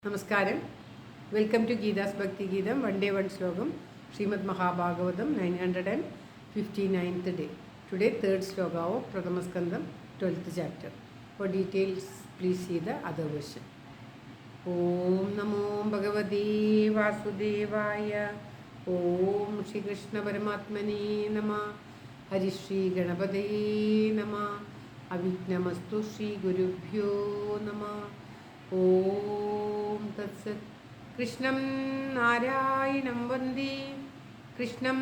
Namaskaram. Welcome to Geeta's Bhakti Geetam, one day one slogam, Srimad Mahabhagavatam, 959th day. Today, third sloga of Pradhamaskandam, 12th chapter. For details, please see the other version. Om Namo Bhagavate Vasudevaya. Om Shri Krishna Paramatmane Nama. Hari Shri Ganapate Nama. Avignamastu Shri Gurubhyo Nama. Om Tat Sat. Krishnam Narayanam Vande. Krishnam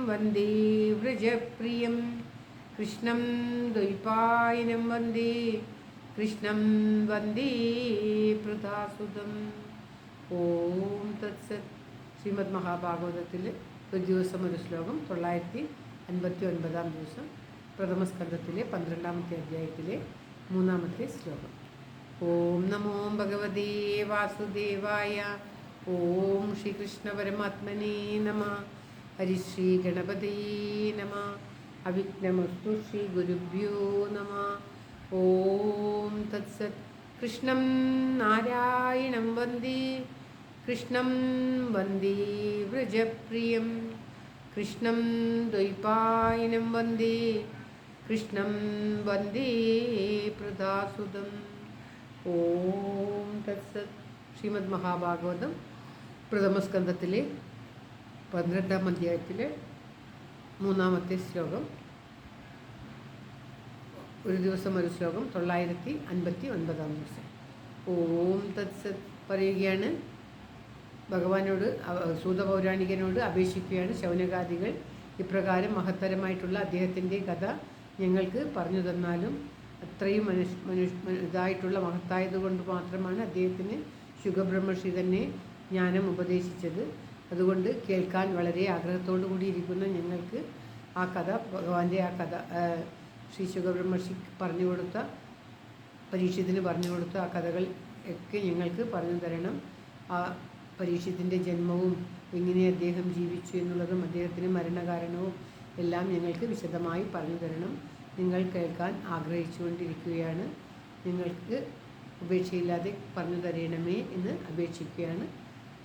Vande Vrajapriyam. Krishnam Dvaipayanam Vande. Krishnam Vande Pradhasudam. Om Tat Sat. Shrimad മഹാഭാഗവതത്തിൽ ഒരു ദിവസം ഒരു ശ്ലോകം 959 ദിവസം പ്രഥമസ്കന്ധത്തിലെ 12ാമത്തെ അധ്യായത്തിലെ 3ാമത്തെ ശ്ലോകം. ഓം നമോ ഭഗവതേ വാസുദേവായ. ഓം ശ്രീകൃഷ്ണ പരമാത്മനേ നമ. ഹരിശ്രീ ഗണപതേ നമ. അവിഘ്നമസ്തു ശ്രീ ഗുരുഭ്യോ നമ. ഓം തത്സത്. കൃഷ്ണം നാരായണം വന്ദേ. കൃഷ്ണം വന്ദേ വ്രജപ്രിയം. കൃഷ്ണം ദ്വൈപായനം വന്ദേ. കൃഷ്ണം വന്ദേ പ്രദാസുതം. ഓം തത്സത്. ശ്രീമദ് മഹാഭാഗവതം പ്രഥമസ്കന്ധത്തിലെ 12ാം അധ്യായത്തിലെ 3ാമത്തെ ശ്ലോകം. ഒരു ദിവസം ഒരു ശ്ലോകം 959 ദിവസം. ഓം തത്സത് പറയുകയാണ്. ഭഗവാനോട് സൂതപൗരാണികനോട് അപേക്ഷിക്കുകയാണ് ശൗനകാദികൾ. ഇപ്രകാരം മഹത്തരമായിട്ടുള്ള അദ്ദേഹത്തിൻ്റെ കഥ ഞങ്ങൾക്ക് പറഞ്ഞു തന്നാലും അത്രയും ഇതായിട്ടുള്ള മഹത്തായതുകൊണ്ട് മാത്രമാണ് അദ്ദേഹത്തിന് ശുഖബ്രഹ്മർഷി തന്നെ ജ്ഞാനം ഉപദേശിച്ചത്. അതുകൊണ്ട് കേൾക്കാൻ വളരെ ആഗ്രഹത്തോടു കൂടിയിരിക്കുന്ന ഞങ്ങൾക്ക് ആ കഥ, ഭഗവാന്റെ ആ കഥ, ശ്രീ ശുഖബ്രഹ്മർഷി പറഞ്ഞു കൊടുത്ത, പരീക്ഷത്തിന് പറഞ്ഞു കൊടുത്ത ആ കഥകൾ ഒക്കെ ഞങ്ങൾക്ക് പറഞ്ഞു തരണം. ആ പരീക്ഷത്തിൻ്റെ ജന്മവും എങ്ങനെ അദ്ദേഹം ജീവിച്ചു എന്നുള്ളതും അദ്ദേഹത്തിന് മരണകാരണവും എല്ലാം ഞങ്ങൾക്ക് വിശദമായി പറഞ്ഞു തരണം. നിങ്ങൾ കേൾക്കാൻ ആഗ്രഹിച്ചുകൊണ്ടിരിക്കുകയാണ്. നിങ്ങൾക്ക് ഉപേക്ഷയില്ലാതെ പറഞ്ഞു തരണമേ എന്ന് അപേക്ഷിക്കുകയാണ്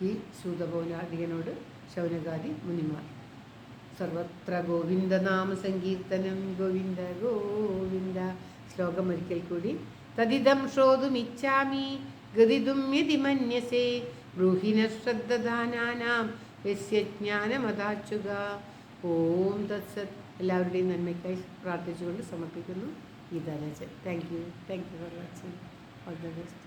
ഈ സൂതപൗരാണികനോട് ശൗനകാദി മുനിമാർ. സർവത്ര ഗോവിന്ദനാമ സങ്കീർത്തനം. ഗോവിന്ദ ഗോവിന്ദ. ശ്ലോകം ഒരിക്കൽ കൂടി. തദിദം ശ്രോതുമിച്ഛാമി ഗതിതും യതി മന്യസേ. ബ്രൂഹിന ശ്രദ്ധദാനാനാം യസ്യ ജ്ഞാനമദാച്യുക. ഓം തത്സത്. എല്ലാവരുടെയും നന്മയ്ക്കായി പ്രാർത്ഥിച്ചുകൊണ്ട് സമർപ്പിക്കുന്നു. Geetha Rajan. Thank you for watching. All the best.